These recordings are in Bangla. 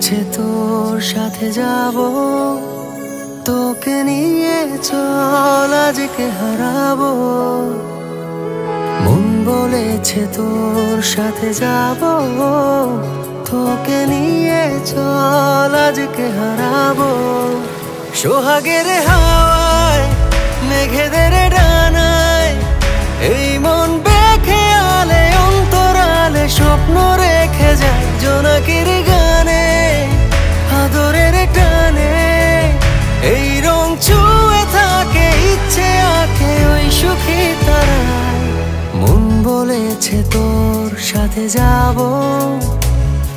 বলেছে তোর সাথে যাব, তোকে নিয়ে চল আজকে হারাবো। মন বলেছে তোর সাথে যাব, তোকে নিয়ে চল আজকে হারাবো। সোহাগের হাওয়ায় মেঘেদের ডানায় এই মন বেঁকে আলে অন্তরালে স্বপ্ন রেখে যায় জোনাকির গানে আদরের টানে। এই রং ছুঁয়ে থাকে ইচ্ছে আঁকে ওই সুখী তারায়। মন বলেছে তোর সাথে যাব,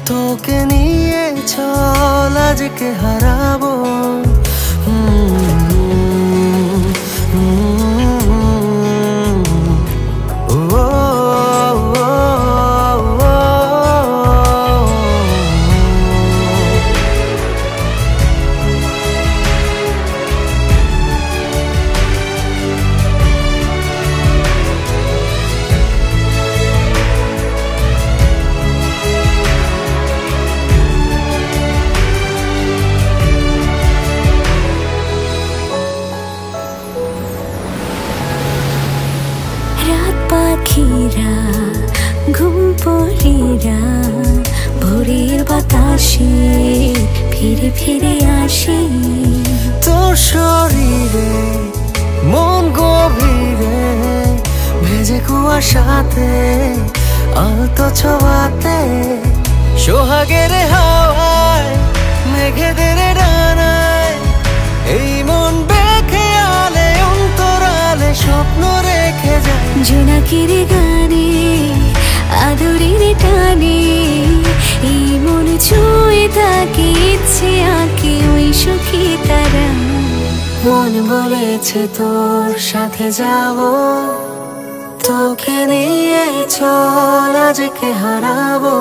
তোকে নিয়ে চল আজকে হারাবো। পাখিরা ঘুম পড়িরা ভোরের বাতাসে ফিরে ফিরে আসি। তোর শরীরে মন গভীরে ভেজে কুয়াশাতে আলতো ছোঁয়াতে। সোহাগের হাওয়ায় মেঘেদের ডানায় এই মন বেঁকে আলে অন্তরালে স্বপ্ন রেখে যায় জোনাকির গানে আদরের টানে। এই মন ছুঁয়ে থাকে ইচ্ছে আঁকে ওই সুখী তারা। মন বলেছে তোর সাথে যাব, তোকে নিয়ে চল আজকে হারাবো।